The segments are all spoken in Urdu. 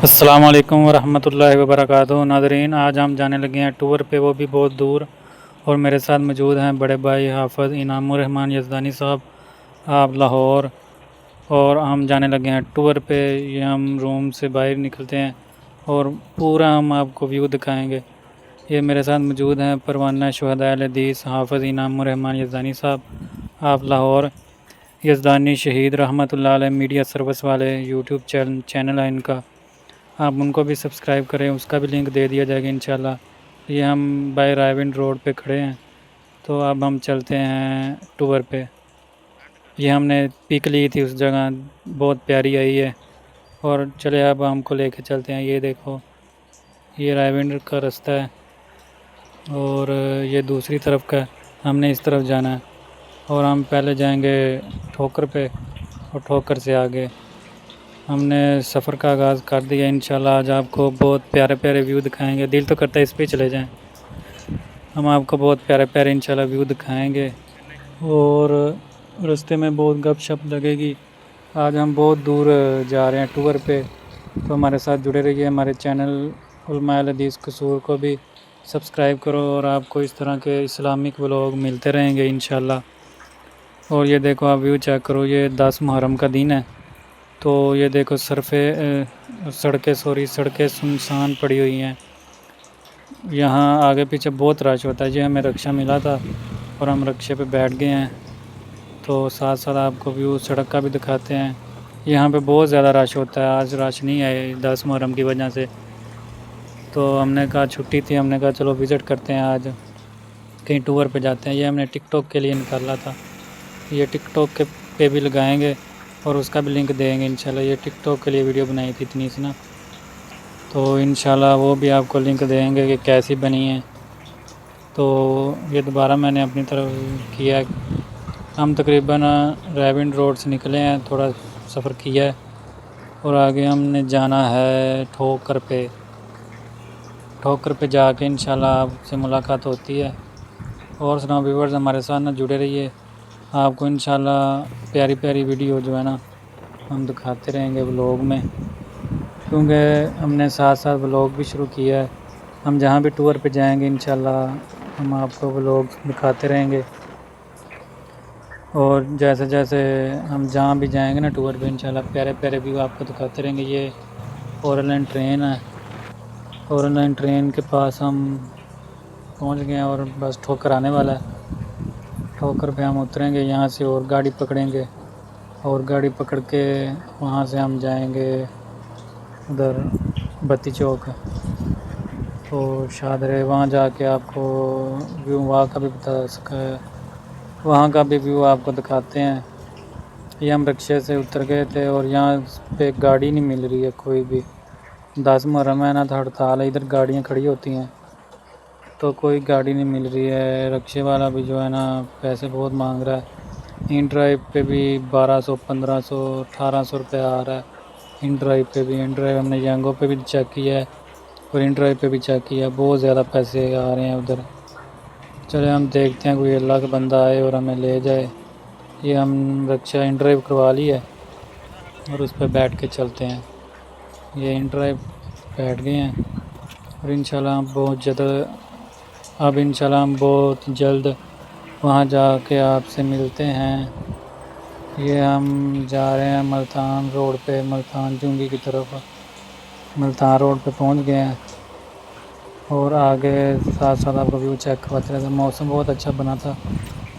السلام علیکم ورحمۃ اللہ وبرکاتہ ناظرین، آج ہم جانے لگے ہیں ٹور پہ، وہ بھی بہت دور، اور میرے ساتھ موجود ہیں بڑے بھائی حافظ انعام الرحمان یزدانی صاحب، آپ لاہور، اور ہم جانے لگے ہیں ٹور پہ۔ یہ ہم روم سے باہر نکلتے ہیں اور پورا ہم آپ کو ویو دکھائیں گے۔ یہ میرے ساتھ موجود ہیں پروانہ شہداء الحدیث حافظ انعام الرحمان یزدانی صاحب، آپ لاہور، یزدانی شہید رحمۃ اللہ علیہ میڈیا سروس والے یوٹیوب چینل ہے ان کا، آپ ان کو بھی سبسکرائب کریں، اس کا بھی لنک دے دیا جائے گا انشاءاللہ۔ یہ ہم بائی رائیونڈ روڈ پہ کھڑے ہیں، تو اب ہم چلتے ہیں ٹور پہ۔ یہ ہم نے پک لی تھی اس جگہ، بہت پیاری آئی ہے، اور چلے اب ہم کو لے کے چلتے ہیں۔ یہ دیکھو، یہ رائیونڈ کا رستہ ہے، اور یہ دوسری طرف کا، ہم نے اس طرف جانا ہے، اور ہم پہلے جائیں گے ٹھوکر پہ، اور ٹھوکر سے آگے ہم نے سفر کا آغاز کر دیا۔ انشاءاللہ آج آپ کو بہت پیارے پیارے ویو دکھائیں گے، دل تو کرتا ہے اس پہ چلے جائیں۔ ہم آپ کو بہت پیارے پیارے انشاءاللہ ویو دکھائیں گے، اور رستے میں بہت گپ شپ لگے گی۔ آج ہم بہت دور جا رہے ہیں ٹور پہ، تو ہمارے ساتھ جڑے رہیے۔ ہمارے چینل علماء الحدیث قصور کو بھی سبسکرائب کرو، اور آپ کو اس طرح کے اسلامک ولاگ ملتے رہیں گے انشاءاللہ۔ اور یہ دیکھو، آپ ویو چیک کرو، یہ 10 محرم کا دن ہے، تو یہ دیکھو سڑکیں سنسان پڑی ہوئی ہیں۔ یہاں آگے پیچھے بہت رش ہوتا ہے۔ یہ ہمیں رکشہ ملا تھا، اور ہم رکشے پہ بیٹھ گئے ہیں، تو ساتھ ساتھ آپ کو ویو سڑک کا بھی دکھاتے ہیں۔ یہاں پہ بہت زیادہ رش ہوتا ہے، آج رش نہیں ہے 10 محرم کی وجہ سے، تو ہم نے کہا چھٹی تھی، ہم نے کہا چلو وزٹ کرتے ہیں، آج کہیں ٹور پہ جاتے ہیں۔ یہ ہم نے ٹک ٹاک کے لیے نکالا تھا، یہ ٹک ٹاک پہ بھی لگائیں گے، اور اس کا بھی لنک دیں گے انشاءاللہ۔ یہ ٹک ٹاک کے لیے ویڈیو بنائی تھی اتنی سی نا، تو انشاءاللہ وہ بھی آپ کو لنک دیں گے کہ کیسی بنی ہے۔ تو یہ دوبارہ میں نے اپنی طرف کیا، ہم تقریباً رائیونڈ روڈ سے نکلے ہیں، تھوڑا سفر کیا ہے، اور آگے ہم نے جانا ہے ٹھوکر پہ۔ ٹھوکر پہ جا کے انشاءاللہ آپ سے ملاقات ہوتی ہے۔ اور سناؤ ویورز، ہمارے ساتھ نہ جڑے رہیے، آپ کو انشاءاللہ پیاری پیاری ویڈیو جو ہے نا ہم دکھاتے رہیں گے ولاگ میں، کیونکہ ہم نے ساتھ ساتھ ولاگ بھی شروع کیا ہے۔ ہم جہاں بھی ٹور پہ جائیں گے انشاءاللہ ہم آپ کو ولاگ دکھاتے رہیں گے، اور جیسے جیسے ہم جہاں بھی جائیں گے نا ٹور پہ انشاءاللہ پیارے پیارے ویو آپ کو دکھاتے رہیں گے۔ یہ فور لائن ٹرین ہے، فور لائن ٹرین کے پاس ہم پہنچ گئے ہیں، اور بس ٹھوکر آنے والا ہے۔ ٹھوکر پہ ہم اتریں گے، یہاں سے اور گاڑی پکڑیں گے، اور گاڑی پکڑ کے وہاں سے ہم جائیں گے ادھر بتی چوک اور شادرے، وہاں جا کے آپ کو ویو وہاں کا بھی بتا سکا ہے، وہاں کا بھی ویو آپ کو دکھاتے ہیں۔ یہ ہم رکشے سے اتر گئے تھے، اور یہاں پہ گاڑی نہیں مل رہی ہے کوئی بھی، 10 محرم ہے نا، تو ہڑتال ہے، ادھر گاڑیاں کھڑی ہوتی ہیں، تو کوئی گاڑی نہیں مل رہی ہے۔ رکشے والا بھی جو ہے نا پیسے بہت مانگ رہا ہے، ان ڈرائیو پہ بھی 1200 1500 1800 روپے آ رہا ہے، ان ڈرائیو پہ بھی۔ ان ڈرائیو ہم نے ینگو پہ بھی چیک کیا ہے، اور ان ڈرائیو پہ بھی چیک کیا، بہت زیادہ پیسے آ رہے ہیں ادھر۔ چلے ہم دیکھتے ہیں کوئی اللہ کا بندہ آئے اور ہمیں لے جائے۔ یہ ہم رکشہ ان ڈرائیو کروا لی ہے، اور اس پہ بیٹھ کے چلتے ہیں۔ یہ ان ڈرائیو بیٹھ گئے ہیں، اور انشاءاللہ ہم بہت جلد وہاں جا کے آپ سے ملتے ہیں۔ یہ ہم جا رہے ہیں ملتان روڈ پہ، ملتان جنگی کی طرف، ملتان روڈ پہ پہنچ گئے ہیں، اور آگے ساتھ ساتھ آپ کو ویو چیک کرواتے رہتے ہیں۔ موسم بہت اچھا بنا تھا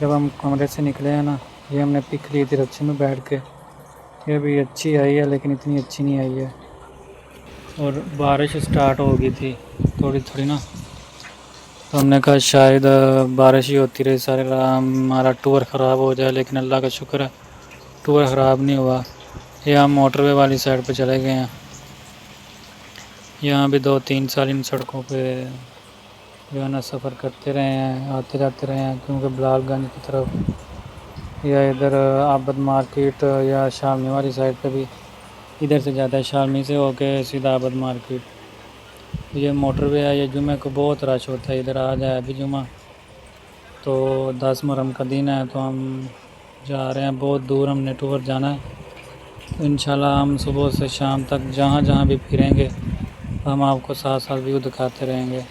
جب ہم کمرے سے نکلے ہیں نا۔ یہ ہم نے پک لی تھی رکشے میں بیٹھ کے، یہ بھی اچھی آئی ہے لیکن اتنی اچھی نہیں آئی ہے، اور بارش سٹارٹ ہو گئی تھی تھوڑی تھوڑی نا، تو ہم نے کہا شاید بارش ہی ہوتی رہی سارے راہ، ہمارا ٹور خراب ہو جائے، لیکن اللہ کا شکر ہے ٹور خراب نہیں ہوا۔ یہ ہم موٹر وے والی سائڈ پہ چلے گئے ہیں، یہاں بھی 2-3 سال ان سڑکوں پہ جو ہے نا سفر کرتے رہے ہیں، آتے جاتے رہے ہیں، کیونکہ بلال گنج کی طرف یا ادھر عابد مارکیٹ یا شامنی والی سائڈ پہ بھی، ادھر سے جاتا ہے شامنی سے ہو کے سیدھا عابد مارکیٹ۔ یہ موٹر وے ہے، یہ جمعہ کو بہت رش ہوتا ہے ادھر، آ جائے ابھی جمعہ، تو 10 محرم کا دن ہے، تو ہم جا رہے ہیں، بہت دور ہم نے ٹور جانا ہے، تو انشاءاللہ ہم صبح سے شام تک جہاں جہاں بھی پھریں گے ہم آپ کو ساتھ ساتھ ویو دکھاتے رہیں گے۔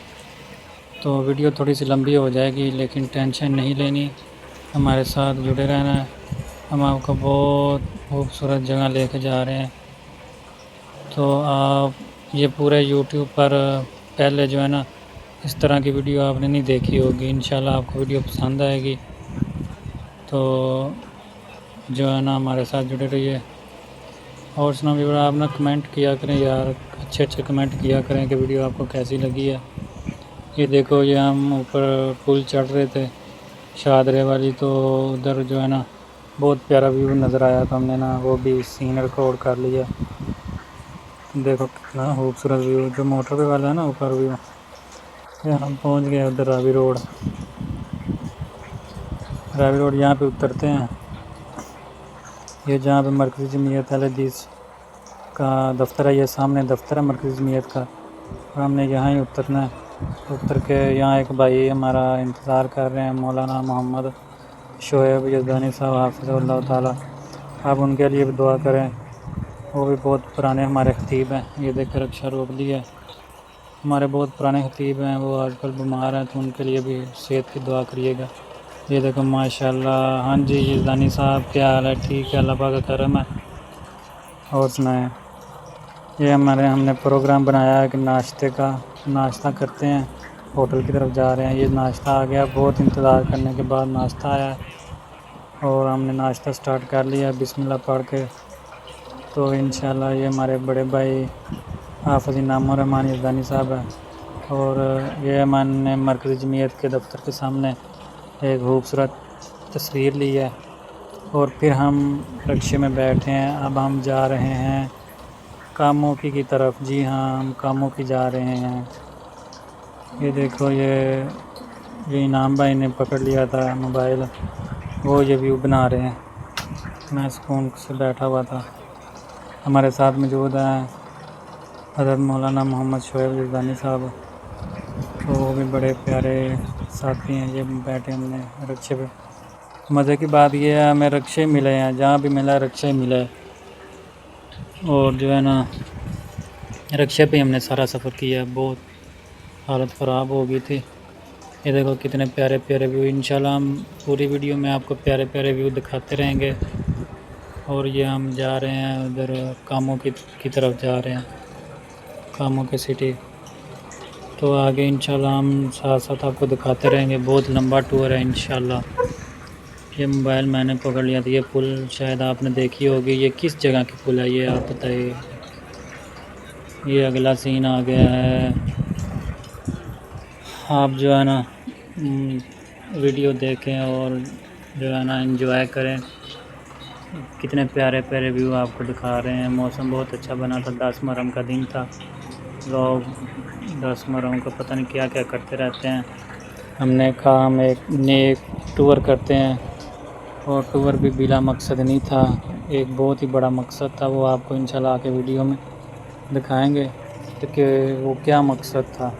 تو ویڈیو تھوڑی سی لمبی ہو جائے گی لیکن ٹینشن نہیں لینی، ہمارے ساتھ جڑے رہنا ہے۔ ہم آپ کو بہت خوبصورت جگہ لے کے جا رہے ہیں۔ تو آپ یہ پورے یوٹیوب پر پہلے جو ہے نا اس طرح کی ویڈیو آپ نے نہیں دیکھی ہوگی، انشاءاللہ آپ کو ویڈیو پسند آئے گی۔ تو جو ہے نا ہمارے ساتھ جڑے رہیے۔ اور سنا ویور آپ نا کمنٹ کیا کریں یار، اچھے اچھے کمنٹ کیا کریں کہ ویڈیو آپ کو کیسی لگی ہے۔ یہ دیکھو یہ ہم اوپر پل چڑھ رہے تھے شادرے والی، تو ادھر جو ہے نا بہت پیارا ویو نظر آیا تو ہم نے نا وہ بھی سین ریکارڈ کر لیا۔ دیکھو کتنا خوبصورت ویو جو موٹر وے والا ہے نا اوپر ویو۔ یہ ہم پہنچ گئے ادھر راوی روڈ یہاں پہ اترتے ہیں۔ یہ جہاں پہ مرکزی جمعیت اہل حدیث کا دفتر ہے، یہ سامنے دفتر ہے مرکزی جمعیت کا، اور ہم نے یہاں ہی اترنا ہے۔ اتر کے یہاں ایک بھائی ہمارا انتظار کر رہے ہیں، مولانا محمد شعیب یزدانی صاحب حافظ اللہ تعالیٰ، آپ ان کے لیے بھی دعا کریں، وہ بھی بہت پرانے ہمارے خطیب ہیں۔ یہ دیکھ کر رکشہ روک لی ہے، ہمارے بہت پرانے خطیب ہیں، وہ آج کل بیمار ہیں تو ان کے لیے بھی صحت کی دعا کریے گا۔ یہ دیکھو ماشاءاللہ، ہاں جی یزدانی صاحب کیا حال ہے؟ ٹھیک ہے، اللہ پاک کا کرم ہے۔ اور سنائیں، یہ ہم نے پروگرام بنایا ہے کہ ناشتہ کرتے ہیں، ہوٹل کی طرف جا رہے ہیں۔ یہ ناشتہ آ گیا، بہت انتظار کرنے کے بعد ناشتہ آیا ہے اور ہم نے ناشتہ سٹارٹ کر لیا بسم اللہ پڑھ کے۔ تو انشاءاللہ یہ ہمارے بڑے بھائی حافظ انعام الرحمن یزدانی صاحب ہے، اور یہ ہم نے مرکزی جمعیت کے دفتر کے سامنے ایک خوبصورت تصویر لی ہے، اور پھر ہم رکشے میں بیٹھے ہیں۔ اب ہم جا رہے ہیں کاموکی کی طرف، جی ہاں ہم کاموکی جا رہے ہیں۔ یہ دیکھو یہ انعام بھائی نے پکڑ لیا تھا موبائل، وہ یہ ویو بنا رہے ہیں، میں سکون سے بیٹھا ہوا تھا۔ ہمارے ساتھ موجود ہیں حضرت مولانا محمد شعیب یزدانی صاحب، تو وہ بھی بڑے پیارے ساتھی ہیں۔ یہ بیٹھے ہم نے رکشے پہ، مزے کی بات یہ ہے ہمیں رکشے ملے ہیں، جہاں بھی ملا رکشے ملے، اور جو ہے نا رکشے پہ ہم نے سارا سفر کیا، بہت حالت خراب ہو گئی تھی۔ یہ دیکھو کتنے پیارے پیارے ویو، انشاءاللہ ہم پوری ویڈیو میں آپ کو پیارے پیارے ویو دکھاتے رہیں گے۔ اور یہ ہم جا رہے ہیں ادھر کاموں کی طرف جا رہے ہیں، کاموں کے سٹی، تو آگے انشاءاللہ ہم ساتھ ساتھ آپ کو دکھاتے رہیں گے، بہت لمبا ٹور ہے انشاءاللہ۔ یہ موبائل میں نے پکڑ لیا تھا، یہ پل شاید آپ نے دیکھی ہوگی، یہ کس جگہ کی پل ہے یہ آپ بتائیے۔ یہ اگلا سین آ گیا ہے، آپ جو ہے نا ویڈیو دیکھیں اور جو ہے نا انجوائے کریں۔ کتنے پیارے پیارے ویو آپ کو دکھا رہے ہیں، موسم بہت اچھا بنا تھا، 10 محرم کا دن تھا، لوگ 10 محرم کا پتہ نہیں کیا کیا کرتے رہتے ہیں۔ ہم نے کہا ہم ایک ٹور کرتے ہیں، اور ٹور بھی بلا مقصد نہیں تھا، ایک بہت ہی بڑا مقصد تھا، وہ آپ کو انشاءاللہ آ کے ویڈیو میں دکھائیں گے کہ وہ کیا مقصد تھا۔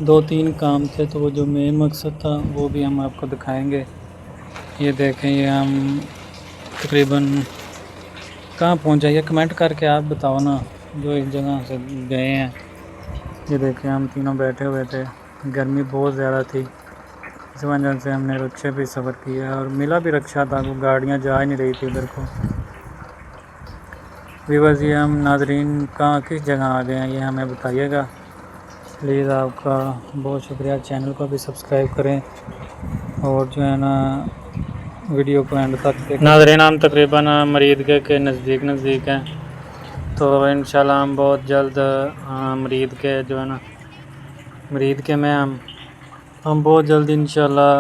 2-3 کام تھے، تو وہ جو مین مقصد تھا وہ بھی ہم آپ کو دکھائیں گے۔ یہ دیکھیں یہ ہم تقریباً کہاں پہنچا، یہ کمنٹ کر کے آپ بتاؤ نا جو اس جگہ سے گئے ہیں۔ یہ دیکھیں ہم تینوں بیٹھے ہوئے تھے، گرمی بہت زیادہ تھی، اس وجہ سے ہم نے رکشے پہ سفر کیا، اور ملا بھی رکشہ تھا، وہ گاڑیاں جا ہی نہیں رہی تھی ادھر کو۔ ویورز یہ ہم ناظرین کہاں کس جگہ آ گئے ہیں یہ ہمیں بتائیے گا پلیز، آپ کا بہت شکریہ۔ چینل کو بھی سبسکرائب کریں، اور جو ہے نا ویڈیو کو اینڈ تک دیکھیں۔ ناظرین ہم تقریباً مریدگہ کے نزدیک ہیں، تو انشاءاللہ ہم بہت جلد مریدگہ میں ہم بہت جلد انشاءاللہ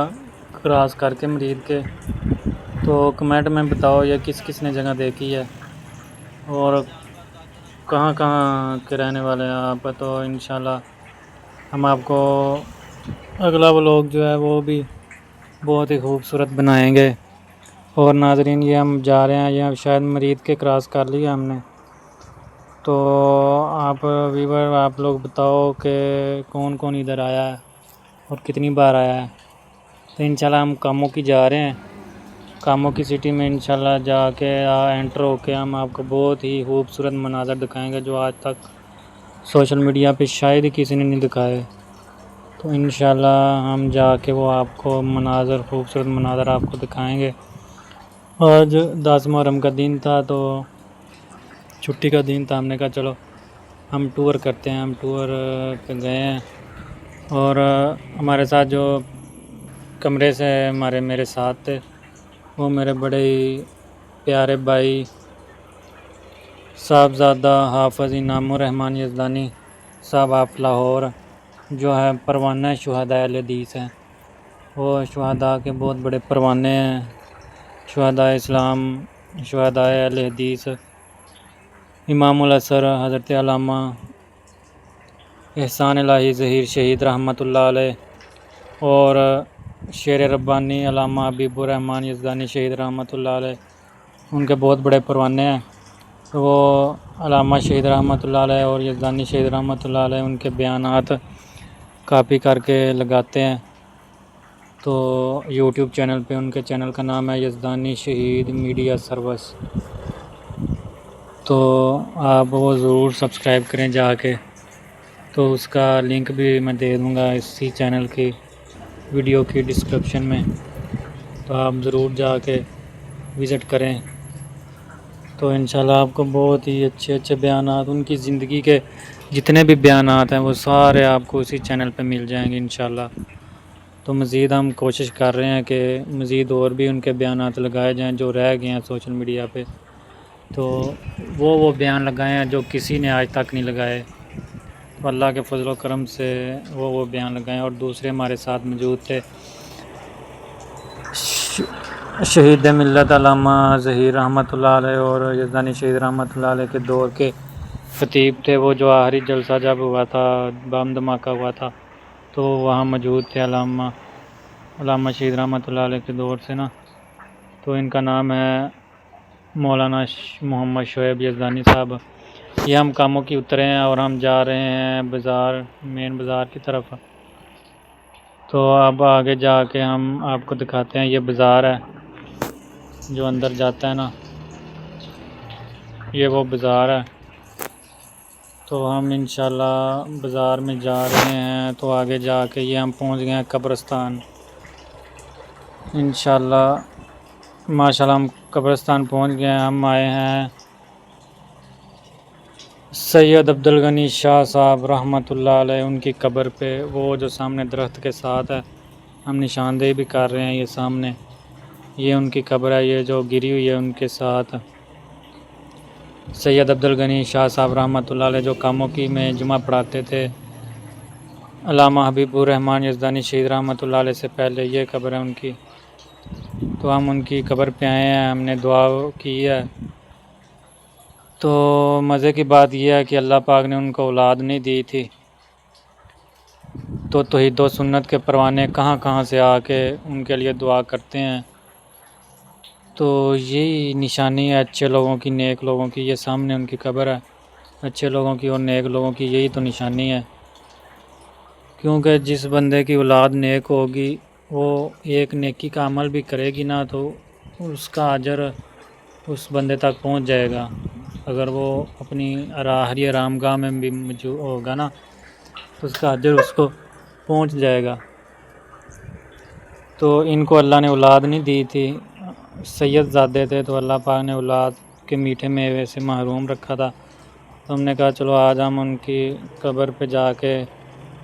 کراس کر کے مریدگہ، تو کمنٹ میں بتاؤ یہ کس کس نے جگہ دیکھی ہے اور کہاں کہاں کے رہنے والے ہیں آپ، تو انشاءاللہ ہم آپ کو اگلا ولاگ جو ہے وہ بھی بہت ہی خوبصورت بنائیں گے۔ اور ناظرین یہ ہم جا رہے ہیں، یہ شاید مریدگہ کراس کر لیا ہم نے، تو آپ ویور آپ لوگ بتاؤ کہ کون کون ادھر آیا ہے اور کتنی بار آیا ہے۔ تو انشاءاللہ ہم کاموں کی جا رہے ہیں، کاموں کی سٹی میں انشاءاللہ جا کے انٹر ہو کے ہم آپ کو بہت ہی خوبصورت مناظر دکھائیں گے جو آج تک سوشل میڈیا پہ شاید ہی کسی نے نہیں دکھائے. تو انشاءاللہ ہم جا کے وہ آپ کو خوبصورت مناظر آپ کو دکھائیں گے. آج 10 محرم کا دن تھا تو چھٹی کا دن تھا. ہم نے کہا چلو ہم ٹور کرتے ہیں. ہم ٹور پہ گئے ہیں اور ہمارے ساتھ جو کمرے سے میرے ساتھ تھے وہ میرے بڑے ہی پیارے بھائی صاحبزادہ حافظ انعام الرحمان یزدانی صاحب آف لاہور، جو ہے پروانہ شہداء اہل حدیث ہیں. وہ شہداء کے بہت بڑے پروانے ہیں، شہداء اسلام، شہداء اہل حدیث. امام الازہر حضرت علامہ احسان الہی ظہیر شہید رحمۃ اللہ علیہ اور شیر ربانی علامہ حبیب الرحمان یزدانی شہید رحمۃ اللہ علیہ، ان کے بہت بڑے پروانے ہیں. وہ علامہ شہید رحمۃ اللہ علیہ اور یزدانی شہید رحمۃ اللہ علیہ ان کے بیانات کاپی کر کے لگاتے ہیں. تو یوٹیوب چینل پہ ان کے چینل کا نام ہے یزدانی شہید میڈیا سروس. تو آپ وہ ضرور سبسکرائب کریں جا کے. تو اس کا لنک بھی میں دے دوں گا اسی چینل کی ویڈیو کی ڈسکرپشن میں، تو آپ ضرور جا کے وزٹ کریں. تو انشاءاللہ آپ کو بہت ہی اچھے بیانات، ان کی زندگی کے جتنے بھی بیانات ہیں وہ سارے آپ کو اسی چینل پہ مل جائیں گے انشاءاللہ. تو مزید ہم کوشش کر رہے ہیں کہ مزید اور بھی ان کے بیانات لگائے جائیں جو رہ گئے ہیں سوشل میڈیا پہ. تو وہ بیان لگائے ہیں جو کسی نے آج تک نہیں لگائے. تو اللہ کے فضل و کرم سے وہ بیان لگائیں. اور دوسرے ہمارے ساتھ موجود تھے شہید ملت علامہ ظہیر رحمۃ اللہ علیہ اور یزدانی شہید رحمۃ اللہ علیہ کے دور کے خطیب تھے. وہ جو آخری جلسہ جب ہوا تھا، بم دھماکہ ہوا تھا، تو وہاں موجود تھے علامہ شہید رحمۃ اللہ علیہ کے دور سے نا. تو ان کا نام ہے مولانا محمد شعیب یزدانی صاحب. یہ ہم کاموں کی اترے ہیں اور ہم جا رہے ہیں مین بازار کی طرف. تو اب آگے جا کے ہم آپ کو دکھاتے ہیں. یہ بازار ہے جو اندر جاتا ہے نا، یہ وہ بازار ہے. تو ہم انشاءاللہ بازار میں جا رہے ہیں. تو آگے جا کے یہ ہم پہنچ گئے ہیں قبرستان. انشاءاللہ ماشاءاللہ ہم قبرستان پہنچ گئے ہیں. ہم آئے ہیں سید عبدالغنی شاہ صاحب رحمۃ اللہ علیہ ان کی قبر پہ. وہ جو سامنے درخت کے ساتھ ہے، ہم نشاندہی بھی کر رہے ہیں. یہ سامنے یہ ان کی قبر ہے، یہ جو گری ہوئی ہے ان کے ساتھ. سید عبدالغنی شاہ صاحب رحمۃ اللہ علیہ جو کاموں کی میں جمعہ پڑھاتے تھے. علامہ حبیب الرحمان یزدانی شہید رحمۃ اللہ علیہ سے پہلے یہ قبر ہے ان کی. تو ہم ان کی قبر پہ آئے ہیں، ہم نے دعا کی ہے. تو مزے کی بات یہ ہے کہ اللہ پاک نے ان کو اولاد نہیں دی تھی، تو توحید و سنت کے پروانے کہاں سے آ کے ان کے لیے دعا کرتے ہیں. تو یہی نشانی ہے اچھے لوگوں کی، نیک لوگوں کی. یہ سامنے ان کی قبر ہے، اچھے لوگوں کی اور نیک لوگوں کی یہی تو نشانی ہے. کیونکہ جس بندے کی اولاد نیک ہوگی وہ ایک نیکی کا عمل بھی کرے گی نا، تو اس کا اجر اس بندے تک پہنچ جائے گا. اگر وہ اپنی آخری آرام گاہ میں بھی موجود ہوگا نا، تو اس کا اجر اس کو پہنچ جائے گا. تو ان کو اللہ نے اولاد نہیں دی تھی، سید زادے تھے، تو اللہ پاک نے اولاد کے میٹھے میوے سے محروم رکھا تھا. تو ہم نے کہا چلو آج ہم ان کی قبر پہ جا کے،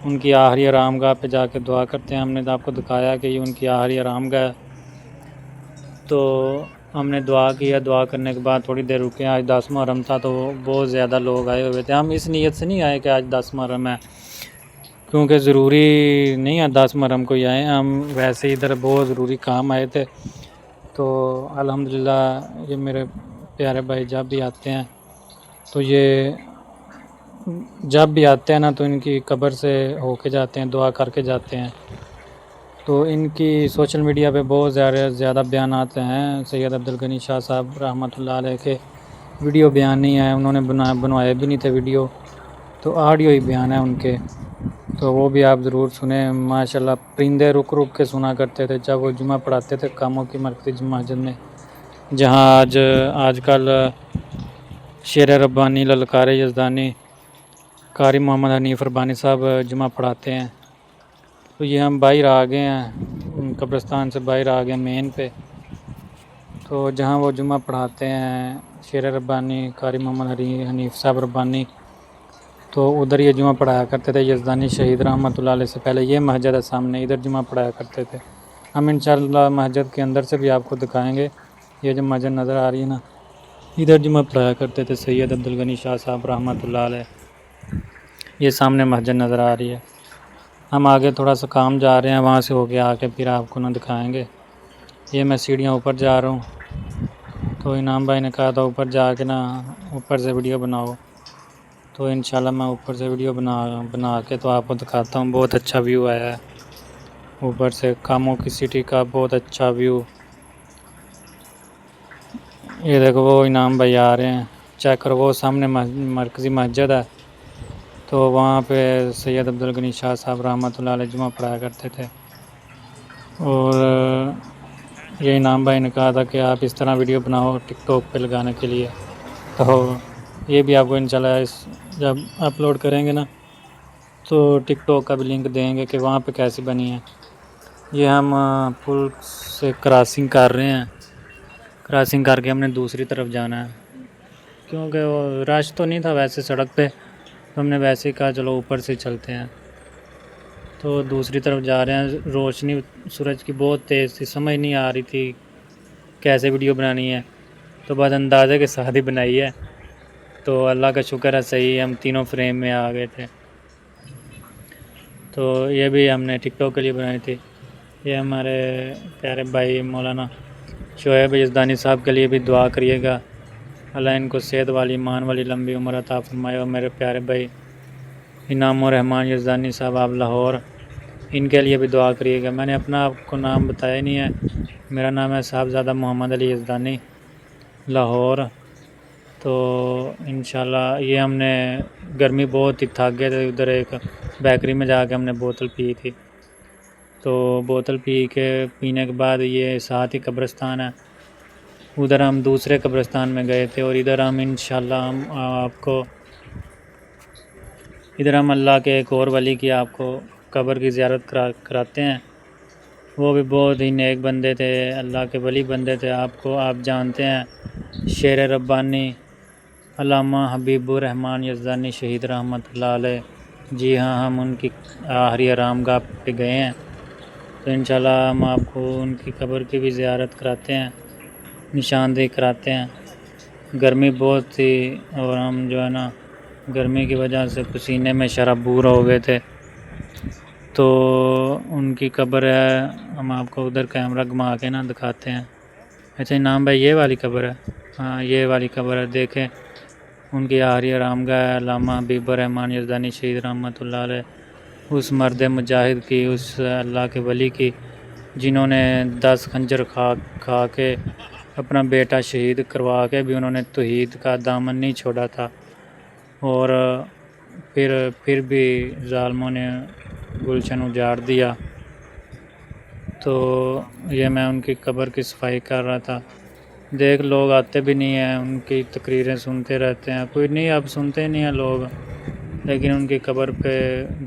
ان کی آخری آرام گاہ پہ جا کے دعا کرتے ہیں. ہم نے آپ کو دکھایا کہ یہ ان کی آخری آرام گاہ ہے. تو ہم نے دعا کیا. دعا کرنے کے بعد تھوڑی دیر رکے. آج 10 محرم تھا تو بہت زیادہ لوگ آئے ہوئے تھے. ہم اس نیت سے نہیں آئے کہ آج 10 محرم ہے، کیونکہ ضروری نہیں ہے 10 محرم کو ہی آئے. ہم ویسے ادھر بہت ضروری کام آئے تھے. تو الحمدللہ یہ میرے پیارے بھائی جب بھی آتے ہیں نا تو ان کی قبر سے ہو کے جاتے ہیں، دعا کر کے جاتے ہیں. تو ان کی سوشل میڈیا پہ بہت زیادہ بیانات ہیں. سید عبدالغنی شاہ صاحب رحمۃ اللہ علیہ کے ویڈیو بیان نہیں آئے، انہوں نے بنوائے بھی نہیں تھے ویڈیو، تو آڈیو ہی بیان ہے ان کے. تو وہ بھی آپ ضرور سنیں. ماشاءاللہ پرندے رک رک کے سنا کرتے تھے جب وہ جمعہ پڑھاتے تھے کاموں کی مرکزی مسجد میں، جہاں آج کل شیر ربانی للکار یزدانی قاری محمد حنیف ربانی صاحب جمعہ پڑھاتے ہیں. تو یہ ہم باہر آ گئے ہیں، قبرستان سے باہر آ گئے مین پہ. تو جہاں وہ جمعہ پڑھاتے ہیں شیر ربانی قاری محمد حنیف صاحب ربانی، تو ادھر یہ جمعہ پڑھایا کرتے تھے یزدانی شہید رحمۃ اللہ علیہ سے پہلے. یہ مسجد ہے سامنے، ادھر جمعہ پڑھایا کرتے تھے. ہم انشاءاللہ مسجد کے اندر سے بھی آپ کو دکھائیں گے. یہ جو مسجد نظر آ رہی ہے نا، ادھر جمعہ پڑھایا کرتے تھے سید عبدالغنی شاہ صاحب رحمۃ اللہ علیہ. یہ سامنے مسجد نظر آ رہی ہے. ہم آگے تھوڑا سا کام جا رہے ہیں، وہاں سے ہو کے آ کے پھر آپ کو نہ دکھائیں گے. یہ میں سیڑھیاں اوپر جا رہا ہوں، تو انعام بھائی نے کہا تھا اوپر جا کے نا اوپر سے ویڈیو بناؤ. تو انشاءاللہ میں اوپر سے ویڈیو بنا کے تو آپ کو دکھاتا ہوں. بہت اچھا ویو آیا ہے اوپر سے، کاموں کی سٹی کا بہت اچھا ویو. یہ دیکھو وہ انعام بھائی آ رہے ہیں، چیک کرو وہ سامنے مرکزی مسجد ہے. تو وہاں پہ سید عبدالغنی شاہ صاحب رحمۃ اللہ علیہ جمعہ پڑھایا کرتے تھے. اور یہ انعام بھائی نے کہا تھا کہ آپ اس طرح ویڈیو بناؤ ٹک ٹاک پہ لگانے کے لیے. تو یہ بھی آپ کو انشاءاللہ جب اپلوڈ کریں گے نا تو ٹک ٹاک کا بھی لنک دیں گے کہ وہاں پہ کیسی بنی ہے. یہ ہم پل سے کراسنگ کر رہے ہیں، کراسنگ کر کے ہم نے دوسری طرف جانا ہے کیونکہ وہ رش تو نہیں تھا ویسے سڑک پہ، تو ہم نے ویسے ہی کہا چلو اوپر سے چلتے ہیں. تو دوسری طرف جا رہے ہیں. روشنی سورج کی بہت تیز تھی، سمجھ نہیں آ رہی تھی کیسے ویڈیو بنانی ہے، تو بس اندازے کے ساتھ ہی بنائی ہے. تو اللہ کا شکر ہے صحیح ہم تینوں فریم میں آ گئے تھے. تو یہ بھی ہم نے ٹک ٹاک کے لیے بنائی تھی. یہ ہمارے پیارے بھائی مولانا شعیب یزدانی صاحب کے لیے بھی دعا کریے گا، اللہ ان کو صحت والی ایمان والی لمبی عمر عطا فرمائے. اور میرے پیارے بھائی انعام الرحمان یزدانی صاحب آپ لاہور، ان کے لیے بھی دعا کریے گا. میں نے اپنا آپ کو نام بتایا نہیں ہے، میرا نام ہے صاحبزادہ محمد علی یزدانی لاہور. تو انشاءاللہ یہ ہم نے گرمی بہت ہی تھک گئے تھے، ادھر ایک بیکری میں جا کے ہم نے بوتل پی تھی. تو بوتل پینے کے بعد یہ ساتھ ہی قبرستان ہے، ادھر ہم دوسرے قبرستان میں گئے تھے. اور ادھر ہم انشاءاللہ ہم آپ کو ادھر ہم اللہ کے ایک اور ولی کی آپ کو قبر کی زیارت کراتے ہیں. وہ بھی بہت ہی نیک بندے تھے، اللہ کے ولی بندے تھے. آپ جانتے ہیں شیر ربانی علامہ حبیب الرحمان یزدانی شہید رحمۃ اللہ علیہ. جی ہاں، ہم ان کی آخری آرام گاہ پہ گئے ہیں. تو انشاءاللہ ہم آپ کو ان کی قبر کی بھی زیارت کراتے ہیں، نشاندہی کراتے ہیں. گرمی بہت تھی اور ہم جو ہے نا گرمی کی وجہ سے پسینے میں شرابور ہو گئے تھے. تو ان کی قبر ہے، ہم آپ کو ادھر کیمرہ گھما کے نا دکھاتے ہیں. اچھا انعام بھائی یہ والی قبر ہے، ہاں یہ والی قبر ہے. دیکھیں ان کی آخری آرام گاہ ہے، علامہ حبیب الرحمان یزدانی شہید رحمۃ اللہ علیہ. اس مرد مجاہد کی، اس اللہ کے ولی کی جنہوں نے 10 خنجر کھا کے اپنا بیٹا شہید کروا کے بھی انہوں نے توحید کا دامن نہیں چھوڑا تھا. اور پھر بھی ظالموں نے گلشن اجاڑ دیا. تو یہ میں ان کی قبر کی صفائی کر رہا تھا. دیکھ لوگ آتے بھی نہیں ہیں، ان کی تقریریں سنتے رہتے ہیں. کوئی نہیں اب سنتے نہیں ہیں لوگ، لیکن ان کی قبر پہ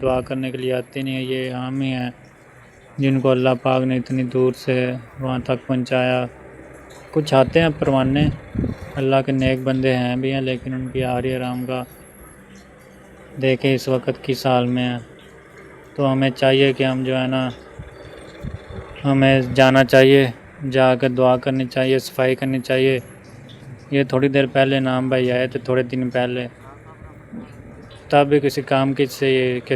دعا کرنے کے لیے آتے نہیں ہیں. یہ عام ہی ہیں جن کو اللہ پاک نے اتنی دور سے وہاں تک پہنچایا. کچھ آتے ہیں پروانے، اللہ کے نیک بندے ہیں بھی ہیں، لیکن ان کی آخری آرام گاہ دیکھیں اس وقت کی سال میں ہے. تو ہمیں چاہیے کہ ہم جو ہے نا ہمیں جانا چاہیے، جا کے دعا کرنی چاہیے، صفائی کرنی چاہیے. یہ تھوڑی دیر پہلے انعام بھائی آئے تھے، تھوڑے دن پہلے، تب بھی کسی کام کے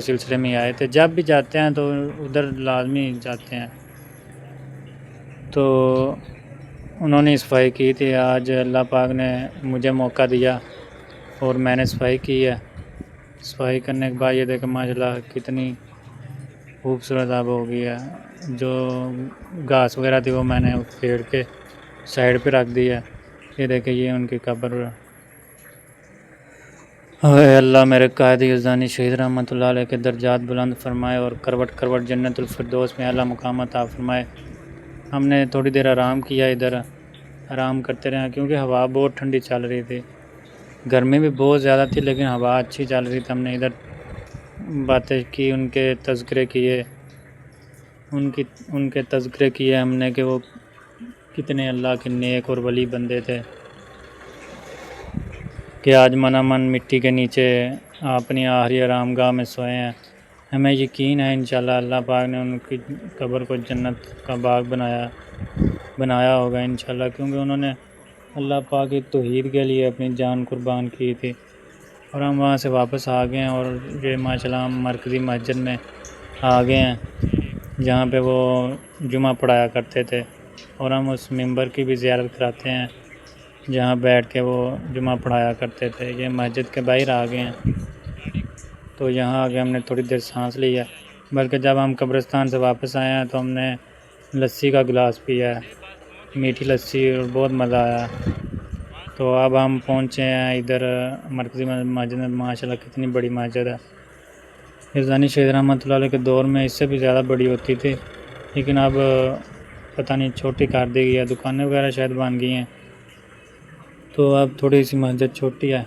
سلسلے میں آئے تھے. جب بھی جاتے ہیں تو ادھر لازمی جاتے ہیں. تو انہوں نے صفائی کی تھی. آج اللہ پاک نے مجھے موقع دیا اور میں نے صفائی کی ہے. صفائی کرنے کے بعد یہ دیکھیں ماشاءاللہ کتنی خوبصورت اب ہو گئی ہے. جو گھاس وغیرہ تھی وہ میں نے پھیڑ کے سائڈ پہ رکھ دی ہے. یہ دیکھیں یہ ان کی قبر اے اللہ میرے قائد یزدانی شہید رحمۃ اللہ علیہ کے درجات بلند فرمائے اور کروٹ کروٹ جنت الفردوس میں اعلیٰ مقام عطا فرمائے۔ ہم نے تھوڑی دیر آرام کیا، ادھر آرام کرتے رہے کیونکہ ہوا بہت ٹھنڈی چل رہی تھی، گرمی بھی بہت زیادہ تھی لیکن ہوا اچھی چل رہی تھی۔ ہم نے ادھر باتیں کی، ان کے تذکرے کیے، ان کے تذکرے کیے ہم نے کہ وہ کتنے اللہ کے نیک اور ولی بندے تھے کہ آج من امن مٹی کے نیچے اپنی آخری آرام گاہ میں سوئے ہیں۔ ہمیں یقین ہے انشاءاللہ اللہ پاک نے ان کی قبر کو جنت کا باغ بنایا ہوگا انشاءاللہ، کیونکہ انہوں نے اللہ پاک کی توحید کے لیے اپنی جان قربان کی تھی۔ اور ہم وہاں سے واپس آ گئے ہیں اور یہ ماشاءاللہ ہم مرکزی مسجد میں آ گئے ہیں جہاں پہ وہ جمعہ پڑھایا کرتے تھے، اور ہم اس ممبر کی بھی زیارت کراتے ہیں جہاں بیٹھ کے وہ جمعہ پڑھایا کرتے تھے۔ یہ مسجد کے باہر آ گئے ہیں، تو یہاں آگے ہم نے تھوڑی دیر سانس لی ہے، بلکہ جب ہم قبرستان سے واپس آئے ہیں تو ہم نے لسی کا گلاس پیا ہے، میٹھی لسی، اور بہت مزہ آیا۔ تو اب ہم پہنچے ہیں ادھر مرکزی مسجد میں، ماشاءاللہ کتنی بڑی مسجد ہے۔ یزدانی شہید رحمۃ اللہ علیہ کے دور میں اس سے بھی زیادہ بڑی ہوتی تھی، لیکن اب پتہ نہیں چھوٹی کر دی گئی ہے، دکانیں وغیرہ شاید بن گئی ہیں، تو اب تھوڑی سی مسجد چھوٹی ہے۔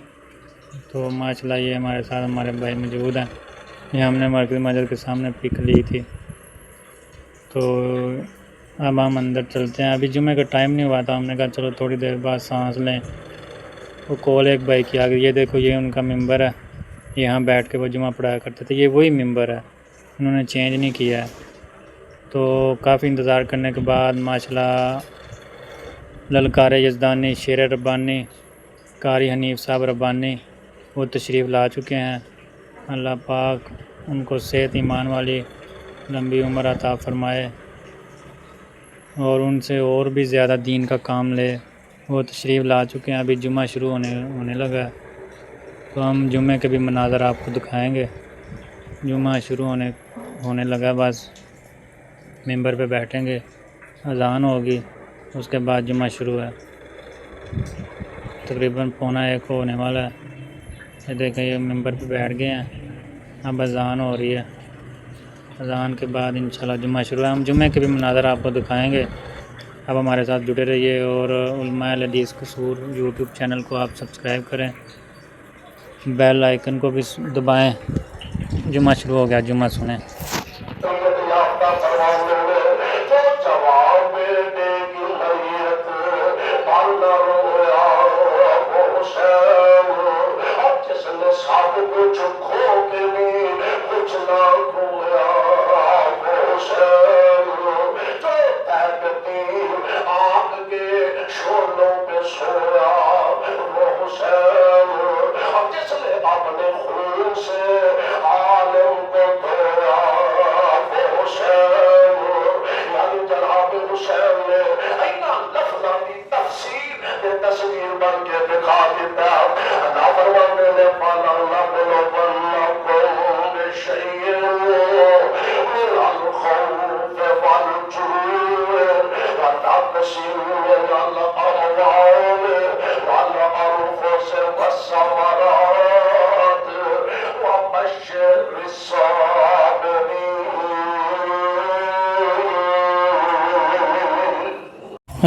تو ماشاءاللہ یہ ہمارے ساتھ ہمارے بھائی موجود ہیں، یہ ہم نے مرکزی مسجد کے سامنے پک لی تھی۔ تو اب ہم اندر چلتے ہیں، ابھی جمعے کا ٹائم نہیں ہوا تھا، ہم نے کہا چلو تھوڑی دیر بعد سانس لیں۔ وہ کال ایک بھائی کی آ گئی، یہ دیکھو یہ ان کا ممبر ہے، یہاں بیٹھ کے وہ جمعہ پڑھایا کرتے تھے، یہ وہی ممبر ہے، انہوں نے چینج نہیں کیا ہے۔ تو کافی انتظار کرنے کے بعد ماشاءاللہ للکار یزدانی شیر ربانی قاری حنیف صاحب ربانی وہ تشریف لا چکے ہیں۔ اللہ پاک ان کو صحت ایمان والی لمبی عمر عطا فرمائے اور ان سے اور بھی زیادہ دین کا کام لے۔ وہ تشریف لا چکے ہیں، ابھی جمعہ شروع ہونے لگا ہے، تو ہم جمعے کے بھی مناظر آپ کو دکھائیں گے۔ جمعہ شروع ہونے لگا، بس ممبر پہ بیٹھیں گے، اذان ہوگی، اس کے بعد جمعہ شروع ہے، تقریباً 1:45 ہونے والا ہے۔ یہ دیکھیں یہ ممبر پہ بیٹھ گئے ہیں، اب اذان ہو رہی ہے، اذان کے بعد انشاءاللہ جمعہ شروع ہے۔ ہم جمعے کے بھی مناظر آپ کو دکھائیں گے، اب ہمارے ساتھ جڑے رہیے، اور علماء الحدیث قصور یوٹیوب چینل کو آپ سبسکرائب کریں، بیل آئیکن کو بھی دبائیں۔ جمعہ شروع ہو گیا، جمعہ سنیں۔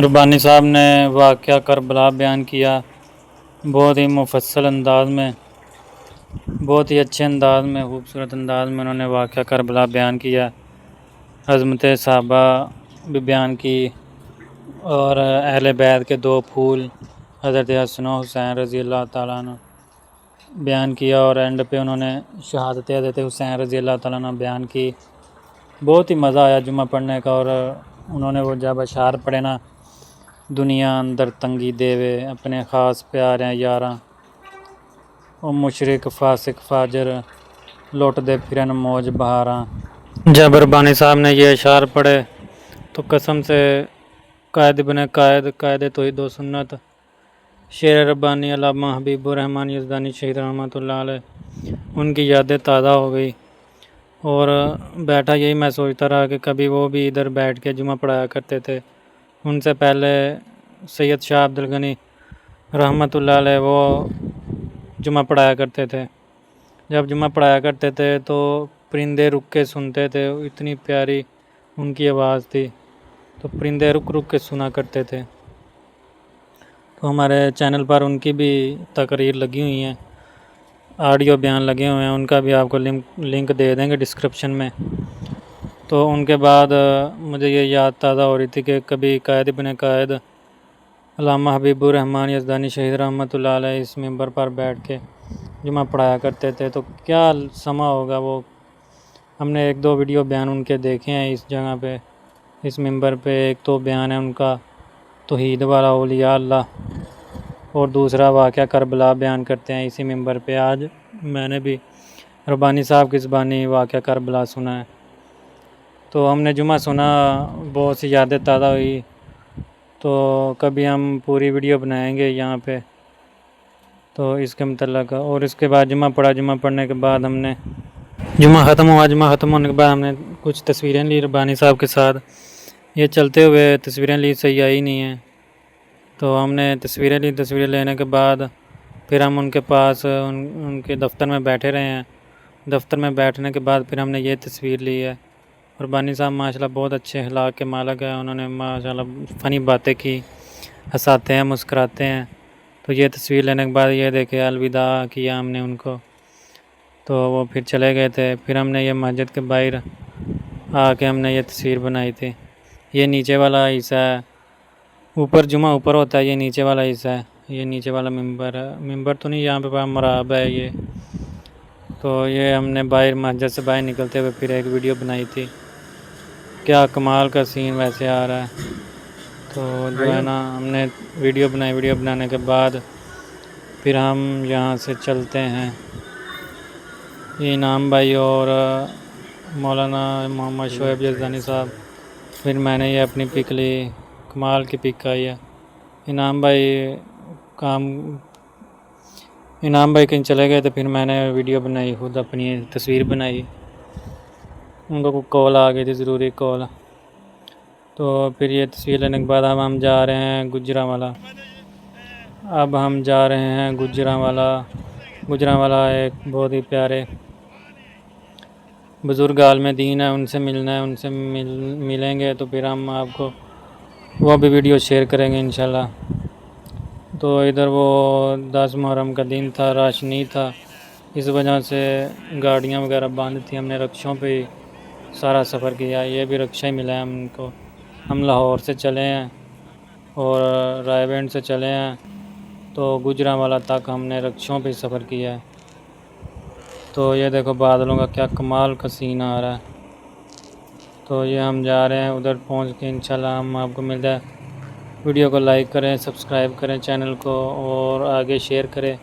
ربانی صاحب نے واقعہ کربلا بیان کیا، بہت ہی مفصل انداز میں، بہت ہی اچھے انداز میں، خوبصورت انداز میں انہوں نے واقعہ کربلا بیان کیا، عظمت صحابہ بھی بیان کی، اور اہل بیت کے 2 پھول حضرت حسن و حسین رضی اللہ تعالیٰ عنہ بیان کیا، اور اینڈ پہ انہوں نے شہادت حضرت حسین رضی اللہ تعالیٰ عنہ بیان کی۔ بہت ہی مزہ آیا جمعہ پڑھنے کا، اور انہوں نے وہ جب اشعار پڑھے نا، دنیا اندر تنگی دیوے اپنے خاص پیاریاں یاراں، او مشرک فاسق فاجر لوٹ دے پھرن موج بہاراں۔ جب ربانی صاحب نے یہ اشعار پڑھے تو قسم سے قائد ابن قائد توحید و سنت شیر ربانی علامہ حبیب الرحمن یزدانی شہید رحمۃ اللہ علیہ، ان کی یادیں تازہ ہو گئی، اور بیٹھا یہی میں سوچتا رہا کہ کبھی وہ بھی ادھر بیٹھ کے جمعہ پڑھایا کرتے تھے۔ ان سے پہلے سید شاہ عبد الغنی رحمۃ اللہ علیہ وہ جمعہ پڑھایا کرتے تھے۔ جب جمعہ پڑھایا کرتے تھے تو پرندے رک کے سنتے تھے، اتنی پیاری ان کی آواز تھی، تو پرندے رک رک کے سنا کرتے تھے۔ تو ہمارے چینل پر ان کی بھی تقریر لگی ہوئی ہیں، آڈیو بیان لگے ہوئے ہیں، ان کا بھی آپ کو لنک دے دیں گے ڈسکرپشن میں۔ تو ان کے بعد مجھے یہ یاد تازہ ہو رہی تھی کہ کبھی قائد ابن قائد علامہ حبیب الرحمن یزدانی شہید رحمۃ اللہ علیہ اس ممبر پر بیٹھ کے جمعہ پڑھایا کرتے تھے، تو کیا سما ہوگا وہ۔ ہم نے 1-2 ویڈیو بیان ان کے دیکھے ہیں اس جگہ پہ، اس ممبر پہ۔ ایک تو بیان ہے ان کا توحید والا اولیاء اللہ، اور دوسرا واقعہ کربلا بیان کرتے ہیں اسی ممبر پہ۔ آج میں نے بھی ربانی صاحب کی زبانی واقعہ کربلا سنا ہے، تو ہم نے جمعہ سنا، بہت سی یادیں تازہ ہوئی۔ تو کبھی ہم پوری ویڈیو بنائیں گے یہاں پہ تو اس کے متعلق۔ اور اس کے بعد جمعہ پڑھا، جمعہ پڑھنے کے بعد ہم نے جمعہ ختم ہوا، جمعہ ختم ہونے کے بعد ہم نے کچھ تصویریں لی ربانی صاحب کے ساتھ۔ یہ چلتے ہوئے تصویریں لی، صحیح آئی نہیں ہیں، تو ہم نے تصویریں لی۔ تصویریں لینے کے بعد پھر ہم ان کے پاس ان کے دفتر میں بیٹھے رہے ہیں۔ دفتر میں بیٹھنے کے بعد پھر ہم نے یہ تصویر لی ہے۔ ربانی صاحب ماشاءاللہ بہت اچھے اخلاق کے مالک ہیں، انہوں نے ماشاءاللہ فنی باتیں کی، ہنساتے ہیں، مسکراتے ہیں۔ تو یہ تصویر لینے کے بعد یہ دیکھے الوداع کیا ہم نے ان کو، تو وہ پھر چلے گئے تھے۔ پھر ہم نے یہ مسجد کے باہر آ کے ہم نے یہ تصویر بنائی تھی۔ یہ نیچے والا حصہ ہے، اوپر جمعہ اوپر ہوتا ہے، یہ نیچے والا حصہ ہے، یہ نیچے والا ممبر ہے، ممبر تو نہیں، یہاں پہ مرحب ہے یہ۔ تو یہ ہم نے باہر مسجد سے باہر نکلتے ہوئے پھر ایک ویڈیو بنائی تھی۔ کیا کمال کا سین ویسے آ رہا ہے۔ تو جو ہے نا ہم نے ویڈیو بنائی، ویڈیو بنانے کے بعد پھر ہم یہاں سے چلتے ہیں۔ یہ انعام بھائی اور مولانا محمد شعیب یزدانی صاحب، پھر میں نے یہ اپنی پک لی، کمال کی پک آئی ہے۔ انعام بھائی کہیں چلے گئے تو پھر میں نے ویڈیو بنائی، خود اپنی تصویر بنائی، ان کو کال آ گئی تھی، ضروری کال۔ تو پھر یہ تصویر لینے کے بعد اب ہم جا رہے ہیں گجرانوالہ۔ گجرانوالہ ایک بہت ہی پیارے بزرگ عالم دین ہے، ان سے ملنا ہے، ان سے ملیں گے تو پھر ہم آپ کو وہ بھی ویڈیو شیئر کریں گے انشاءاللہ۔ تو ادھر وہ 10 محرم کا دن تھا، رش نہیں تھا، اس وجہ سے گاڑیاں وغیرہ بند تھیں، ہم نے رکشوں پہ ہی سارا سفر کیا۔ یہ بھی رکشہ ہی ملا ہے ہم کو۔ ہم لاہور سے چلے ہیں اور رائے بینڈ سے چلے ہیں، تو گجرانوالہ تک ہم نے رکشوں پہ سفر کیا ہے۔ تو یہ دیکھو بادلوں کا کیا کمال کا سین آ رہا ہے۔ تو یہ ہم جا رہے ہیں، ادھر پہنچ کے انشاءاللہ ہم آپ کو ملتا ہے۔ ویڈیو کو لائک کریں، سبسکرائب کریں چینل کو، اور آگے شیئر کریں۔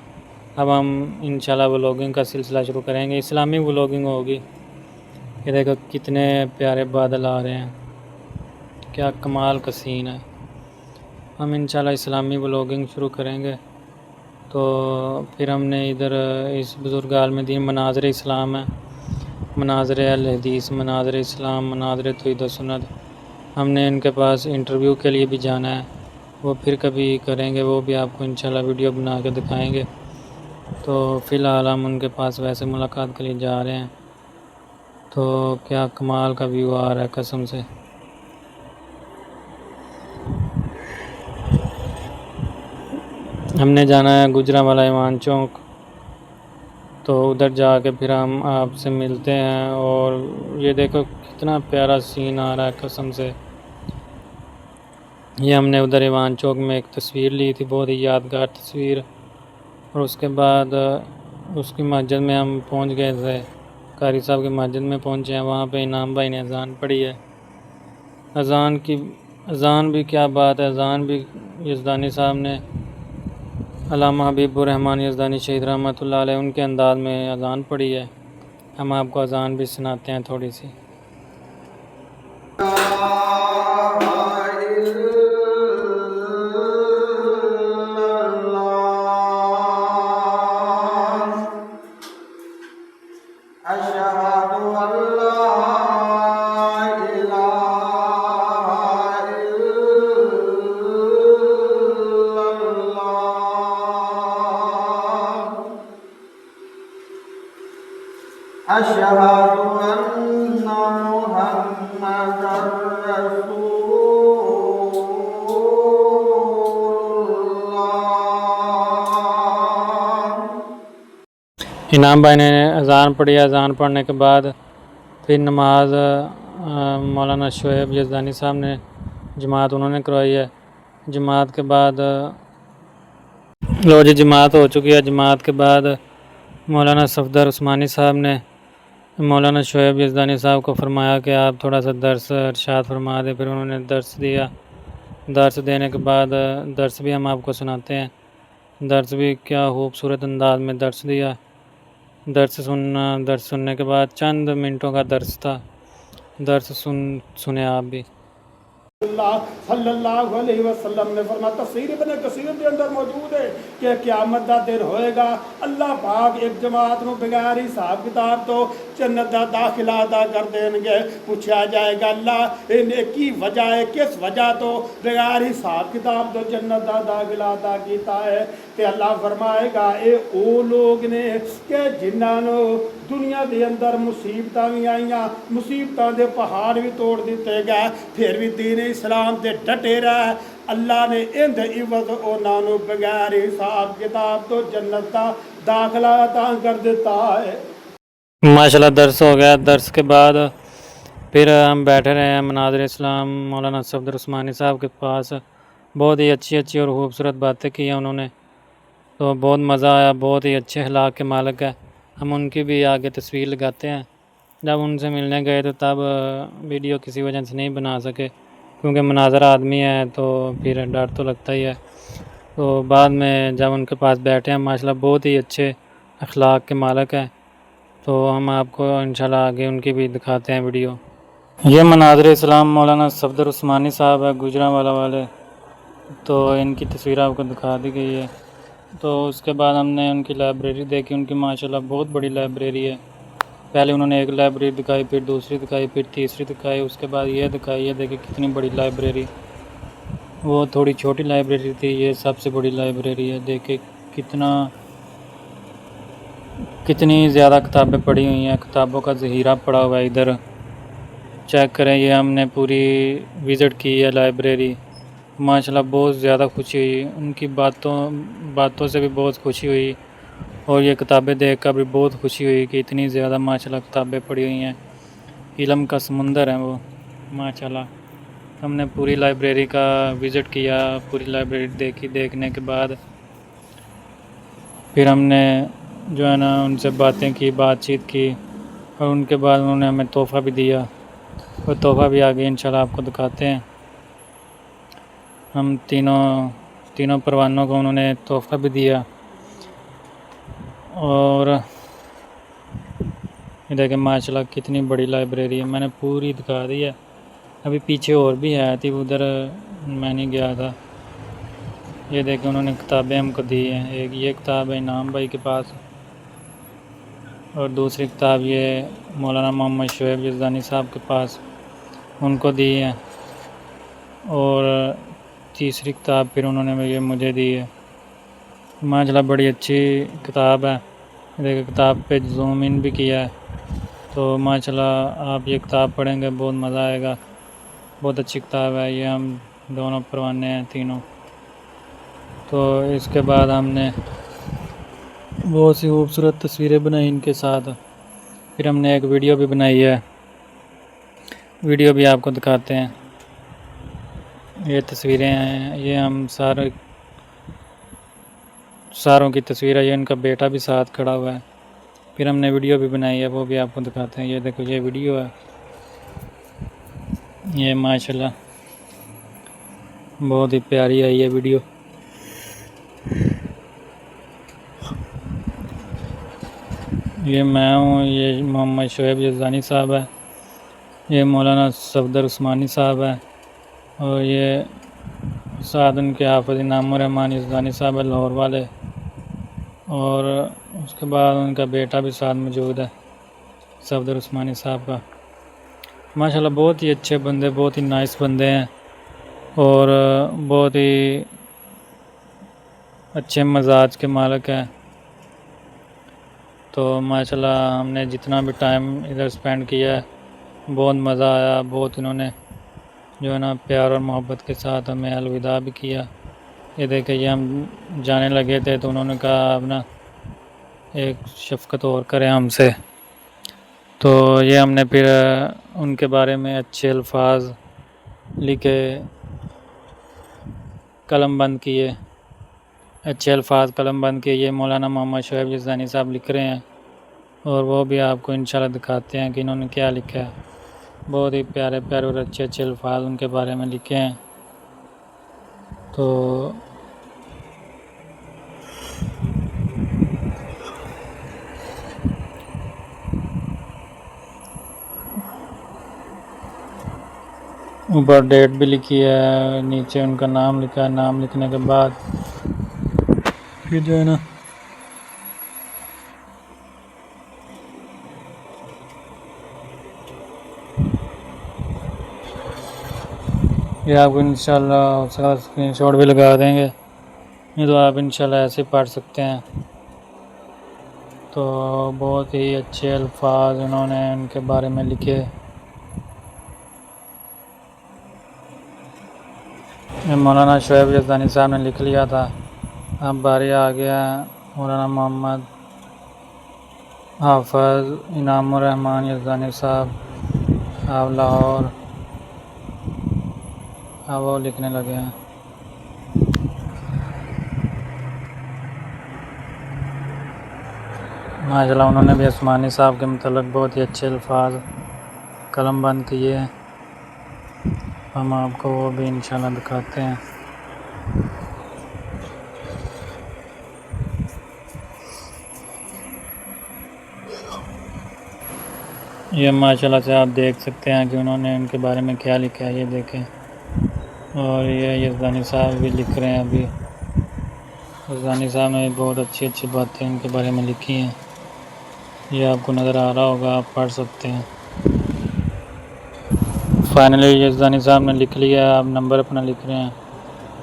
اب ہم انشاءاللہ ولاگنگ کا سلسلہ شروع کریں گے، اسلامی ولاگنگ ہوگی۔ یہ دیکھو کتنے پیارے بادل آ رہے ہیں، کیا کمال کا سین ہے۔ ہم انشاءاللہ اسلامی ولاگنگ شروع کریں گے۔ تو پھر ہم نے ادھر اس بزرگ عالم دین مناظر اسلام ہے، مناظر الحدیث، مناظر اسلام، مناظر توحید و سنت، ہم نے ان کے پاس انٹرویو کے لیے بھی جانا ہے، وہ پھر کبھی کریں گے، وہ بھی آپ کو انشاءاللہ ویڈیو بنا کے دکھائیں گے۔ تو فی الحال ہم ان کے پاس ویسے ملاقات کے لیے جا رہے ہیں۔ تو کیا کمال کا ویو آ رہا ہے قسم سے۔ ہم نے جانا ہے گجرانوالہ ایوان چوک، تو ادھر جا کے پھر ہم آپ سے ملتے ہیں۔ اور یہ دیکھو کتنا پیارا سین آ رہا ہے قسم سے۔ یہ ہم نے ادھر ایوان چوک میں ایک تصویر لی تھی، بہت ہی یادگار تصویر، اور اس کے بعد اس کی مسجد میں ہم پہنچ گئے تھے، قاری صاحب کی مسجد میں پہنچے ہیں، وہاں پہ انعام بھائی نے اذان پڑھی ہے۔ اذان بھی کیا بات ہے، اذان بھی یزدانی صاحب نے، علامہ حبیب الرحمن یزدانی شہید رحمۃ اللہ علیہ، ان کے انداز میں اذان پڑھی ہے۔ ہم آپ کو اذان بھی سناتے ہیں تھوڑی سی۔ أشهد أن محمدا رسول الله. انعام بھائی نے اذان پڑھی. اذان پڑھنے کے بعد پھر نماز مولانا شعیب یزدانی صاحب نے جماعت انہوں نے کروائی ہے. جماعت کے بعد لو جی جماعت ہو چکی ہے. جماعت کے بعد مولانا صفدر عثمانی صاحب نے مولانا شعیب یزدانی صاحب کو فرمایا کہ آپ تھوڑا سا درس ارشاد فرما دیں. پھر انہوں نے درس دیا. درس دینے کے بعد درس بھی ہم آپ کو سناتے ہیں. درس بھی کیا خوبصورت انداز میں درس دیا. درس سننے کے بعد چند منٹوں کا درس تھا. درس سنیں آپ بھی. اللہ صلی اللہ علیہ وسلم نے فرمایا، تفسیر ابن کثیر کے اندر موجود ہے کہ قیامت دا دن ہوئے گا، اللہ پاک ایک جماعت نو بغیر حساب کتاب تو جنت دا داخلہ ادا کر دیں گے. پوچھا جائے گا اللہ ان کی وجہ ہے، کس وجہ تو بغیر حساب کتاب تو جنت دا داخلہ ادا کیتا ہے؟ تے اللہ فرمائے گا اے او لوگ نے کہ جنہاں نو دنیا دے اندر مصیبتاں بھی آئیاں، مصیبتاں دے پہاڑ بھی توڑ دیتے گئے، پھر بھی دین اسلام تے ڈٹے رہے. اللہ نے اند عوض انہاں نو بغیر حساب کتاب تو جنت دا داخلہ عطا کر دیتا ہے. ماشاءاللہ درس ہو گیا. درس کے بعد پھر ہم بیٹھے رہے ہیں مناظر اسلام مولانا صفدر عثمانی صاحب کے پاس. بہت ہی اچھی اور خوبصورت باتیں کی ہیں انہوں نے، تو بہت مزہ آیا. بہت ہی اچھے اخلاق کے مالک ہے. ہم ان کی بھی آگے تصویر لگاتے ہیں. جب ان سے ملنے گئے تو تب ویڈیو کسی وجہ سے نہیں بنا سکے کیونکہ مناظر آدمی ہے تو پھر ڈر تو لگتا ہی ہے. تو بعد میں جب ان کے پاس بیٹھے ہیں ماشاءاللہ بہت ہی اچھے اخلاق کے مالک ہیں. تو ہم آپ کو انشاءاللہ آگے ان کی بھی دکھاتے ہیں ویڈیو. یہ مناظر اسلام مولانا صفدر عثمانی صاحب ہے گجرانوالہ والے. تو ان کی تصویر آپ کو دکھا دی گئی ہے. تو اس کے بعد ہم نے ان کی لائبریری دیکھی. ان کی ماشاءاللہ بہت بڑی لائبریری ہے. پہلے انہوں نے ایک لائبریری دکھائی، پھر دوسری دکھائی، پھر تیسری دکھائی، اس کے بعد یہ دکھائی. یہ دیکھیں کتنی بڑی لائبریری. وہ تھوڑی چھوٹی لائبریری تھی، یہ سب سے بڑی لائبریری ہے. دیکھیں کتنی زیادہ کتابیں پڑھی ہوئی ہیں. کتابوں کا ذخیرہ پڑا ہوا ہے ادھر. چیک کریں، یہ ہم نے پوری وزٹ کی ہے لائبریری. ماشاءاللہ بہت زیادہ خوشی ہوئی. ان کی باتوں سے بھی بہت خوشی ہوئی، اور یہ کتابیں دیکھ کر بھی بہت خوشی ہوئی کہ اتنی زیادہ ماشاءاللہ کتابیں پڑھی ہوئی ہیں. علم کا سمندر ہے وہ ماشاءاللہ. ہم نے پوری لائبریری کا وزٹ کیا، پوری لائبریری دیکھی. دیکھنے کے بعد پھر ہم نے جو ہے نا ان سے باتیں کی، بات چیت کی، اور ان کے بعد انہوں نے ہمیں تحفہ بھی دیا. وہ تحفہ بھی آگے انشاءاللہ آپ کو دکھاتے ہیں. ہم تینوں پروانوں کو انہوں نے تحفہ بھی دیا. اور یہ دیکھیں ماشاءاللہ کتنی بڑی لائبریری ہے. میں نے پوری دکھا دی ہے. ابھی پیچھے اور بھی ہے تھی، ادھر میں نہیں گیا تھا. یہ دیکھیں انہوں نے کتابیں ہم کو دی ہیں. ایک یہ کتاب ہے انعام بھائی کے پاس، اور دوسری کتاب یہ مولانا محمد شعیب یزدانی صاحب کے پاس، ان کو دی ہے. اور تیسری کتاب پھر انہوں نے یہ مجھے دی ہے. ماشاءاللہ بڑی اچھی کتاب ہے. دیکھیں کتاب پہ زوم ان بھی کیا ہے. تو ماشاءاللہ آپ یہ کتاب پڑھیں گے بہت مزہ آئے گا. بہت اچھی کتاب ہے. یہ ہم دونوں پروانے ہیں تینوں. تو اس کے بعد ہم نے بہت سی خوبصورت تصویریں بنائی ان کے ساتھ. پھر ہم نے ایک ویڈیو بھی بنائی ہے. ویڈیو بھی آپ کو دکھاتے ہیں. یہ تصویریں ہیں. یہ ہم ساروں کی تصویر ہے. یہ ان کا بیٹا بھی ساتھ کھڑا ہوا ہے. پھر ہم نے ویڈیو بھی بنائی ہے، وہ بھی آپ کو دکھاتے ہیں. یہ دیکھو یہ ویڈیو ہے. یہ ماشاءاللہ بہت ہی پیاری ہے یہ ویڈیو. یہ میں ہوں، یہ محمد شعیب یزدانی صاحب ہے، یہ مولانا صفدر عثمانی صاحب ہے، اور یہ سعد ان کے حافظ انعام الرحمن یزدانی صاحب ہے لاہور والے. اور اس کے بعد ان کا بیٹا بھی ساتھ موجود ہے صفدر عثمانی صاحب کا. ماشاءاللہ بہت ہی اچھے بندے، بہت ہی نائس بندے ہیں، اور بہت ہی اچھے مزاج کے مالک ہیں. تو ماشاءاللہ ہم نے جتنا بھی ٹائم ادھر اسپینڈ کیا ہے بہت مزہ آیا، بہت انہوں نے جو ہے نا پیار اور محبت کے ساتھ ہمیں الوداع بھی کیا۔ یہ دیکھیں یہ ہم جانے لگے تھے تو انہوں نے کہا اب نا ایک شفقت اور کریں ہم سے، تو یہ ہم نے پھر ان کے بارے میں اچھے الفاظ لکھے، قلم بند کیے، اچھے الفاظ قلم بند کیے۔ یہ مولانا محمد شعیب یزدانی صاحب لکھ رہے ہیں اور وہ بھی آپ کو انشاءاللہ دکھاتے ہیں کہ انہوں نے کیا لکھا ہے۔ بہت ہی پیارے پیارے اور اچھے اچھے الفاظ ان کے بارے میں لکھے ہیں۔ تو اوپر ڈیٹ بھی لکھی ہے، نیچے ان کا نام لکھا ہے۔ نام لکھنے کے بعد پھر جو ہے نا یہ آپ کو انشاءاللہ اس کا اسکرین شاٹ بھی لگا دیں گے، یہ تو آپ انشاءاللہ ایسے پڑھ سکتے ہیں۔ تو بہت ہی اچھے الفاظ انہوں نے ان کے بارے میں لکھے۔ یہ مولانا شعیب یزدانی صاحب نے لکھ لیا تھا، اب باری آ گیا مولانا محمد حافظ انعام الرحمن یزدانی صاحب، آپ لاہور، اب وہ لکھنے لگے ہیں۔ ماشاءاللہ انہوں نے بھی عثمانی صاحب کے متعلق بہت ہی اچھے الفاظ قلم بند کیے ہیں، ہم آپ کو وہ بھی انشاءاللہ دکھاتے ہیں۔ یہ ماشاءاللہ سے آپ دیکھ سکتے ہیں کہ انہوں نے ان کے بارے میں کیا لکھا ہے، یہ دیکھیں۔ اور یہ یزدانی صاحب بھی لکھ رہے ہیں ابھی، یزدانی صاحب نے بہت اچھی اچھی باتیں ان کے بارے میں لکھی ہیں، یہ آپ کو نظر آ رہا ہوگا، آپ پڑھ سکتے ہیں۔ فائنلی یزدانی صاحب نے لکھ لیا، آپ نمبر اپنا لکھ رہے ہیں۔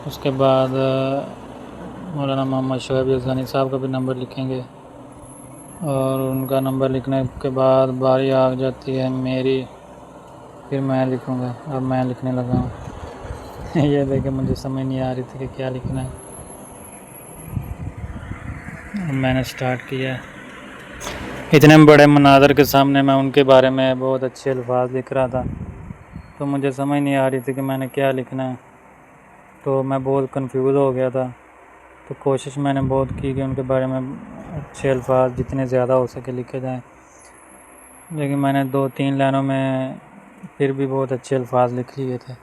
اس کے بعد مولانا محمد شعیب یزدانی صاحب کا بھی نمبر لکھیں گے، اور ان کا نمبر لکھنے کے بعد باری آ جاتی ہے میری، پھر میں لکھوں گا۔ اب میں لکھنے لگا ہوں یہ دیکھیں مجھے سمجھ نہیں آ رہی تھی کہ کیا لکھنا ہے، اب میں نے سٹارٹ کیا ہے۔ اتنے بڑے مناظر کے سامنے میں ان کے بارے میں بہت اچھے الفاظ لکھ رہا تھا، تو مجھے سمجھ نہیں آ رہی تھی کہ میں نے کیا لکھنا ہے، تو میں بہت کنفیوز ہو گیا تھا۔ تو کوشش میں نے بہت کی کہ ان کے بارے میں اچھے الفاظ جتنے زیادہ ہو سکے لکھے جائیں، لیکن میں نے 2-3 لائنوں میں پھر بھی بہت اچھے الفاظ لکھ لیے تھے۔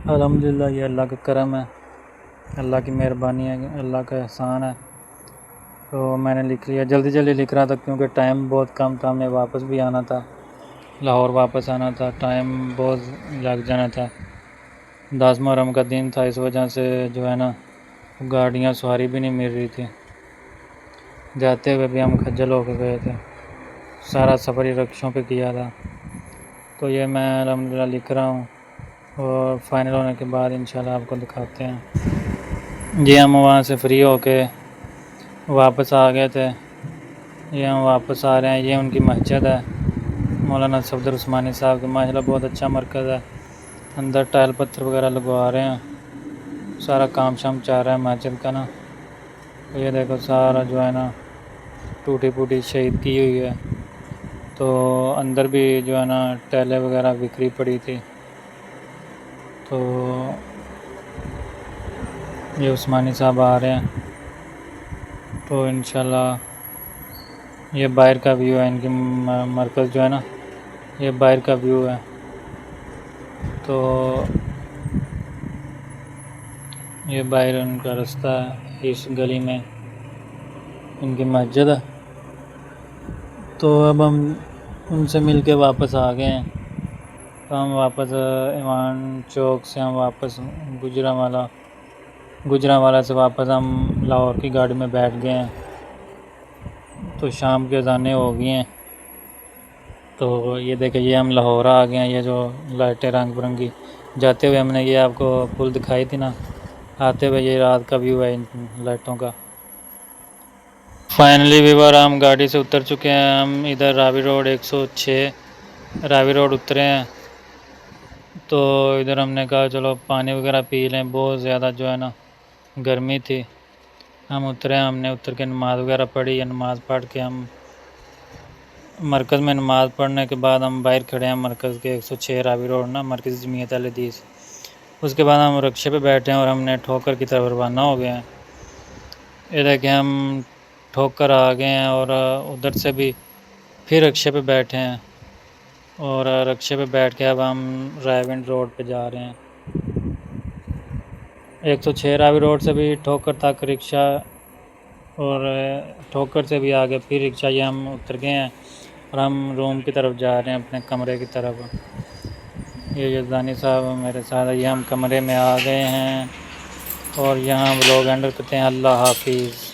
الحمدللہ یہ اللہ کا کرم ہے، اللہ کی مہربانی ہے، اللہ کا احسان ہے۔ تو میں نے لکھ لیا، جلدی جلدی لکھ رہا تھا کیونکہ ٹائم بہت کم تھا، ہم نے واپس بھی آنا تھا، لاہور واپس آنا تھا، ٹائم بہت لگ جانا تھا۔ 10 محرم کا دن تھا، اس وجہ سے جو ہے نا گاڑیاں سواری بھی نہیں مل رہی تھی، جاتے ہوئے بھی ہم خجل ہو کے گئے تھے، سارا سفر ہی رکشوں پہ کیا تھا۔ تو یہ میں الحمدللہ لکھ رہا ہوں، اور فائنل ہونے کے بعد انشاءاللہ آپ کو دکھاتے ہیں۔ جی ہم وہاں سے فری ہو کے واپس آ گئے تھے، یہ ہم واپس آ رہے ہیں۔ یہ ان کی مسجد ہے مولانا صفدر عثمانی صاحب کی، ماشاءاللہ بہت اچھا مرکز ہے، اندر ٹائل پتھر وغیرہ لگوا رہے ہیں، سارا کام شام چل رہا ہے مسجد کا نا۔ تو یہ دیکھو سارا جو ہے نا ٹوٹی پوٹی شہید کی ہوئی ہے، تو اندر بھی جو ہے نا ٹائلیں وغیرہ بکھری پڑی تھی۔ تو یہ عثمانی صاحب آ رہے ہیں، تو انشاءاللہ یہ باہر کا ویو ہے، ان کی مرکز جو ہے نا یہ باہر کا ویو ہے۔ تو یہ باہر ان کا رستہ ہے، اس گلی میں ان کی مسجد ہے۔ تو اب ہم ان سے مل کے واپس آ گئے ہیں، تو ہم واپس ایوان چوک سے ہم واپس گجرانوالہ سے واپس ہم لاہور کی گاڑی میں بیٹھ گئے ہیں۔ تو شام کی اذانیں ہو گئی ہیں، تو یہ دیکھیں یہ ہم لاہور آ گئے ہیں، یہ جو لائٹیں رنگ برنگی، جاتے ہوئے ہم نے یہ آپ کو پل دکھائی تھی نا، آتے ہوئے یہ رات کا ویو ہے ان لائٹوں کا۔ فائنلی ویور ہم گاڑی سے اتر چکے ہیں. ہم ادھر راوی روڈ 106 راوی روڈ اترے ہیں. تو ادھر ہم نے کہا چلو پانی وغیرہ پی لیں، بہت زیادہ جو ہے نا گرمی تھی. ہم اترے، ہم نے اتر کے نماز وغیرہ پڑھی. نماز پڑھ کے ہم مرکز میں نماز پڑھنے کے بعد ہم باہر کھڑے ہیں مرکز کے 106 راوی روڈ نا، مرکز جمعیت اہل حدیث. اس کے بعد ہم رکشے پہ بیٹھے ہیں اور ہم نے ٹھوکر کی طرف روانہ ہو گئے ہیں. یہ دیکھیں ہم ٹھوکر آ گئے ہیں اور ادھر سے بھی پھر رکشے پہ بیٹھے ہیں اور رکشے پہ بیٹھ کے اب ہم رائے گنج روڈ پہ جا رہے ہیں. 106 راوی روڈ سے بھی ٹھوکر تک رکشہ اور ٹھوکر سے بھی آگے پھر رکشہ. یہ ہم اتر گئے ہیں اور ہم روم کی طرف جا رہے ہیں، اپنے کمرے کی طرف. یہ یزدانی صاحب میرے ساتھ ہے. یہ ہم کمرے میں آ گئے ہیں اور یہاں ولاگ اینڈ کرتے ہیں. اللہ حافظ.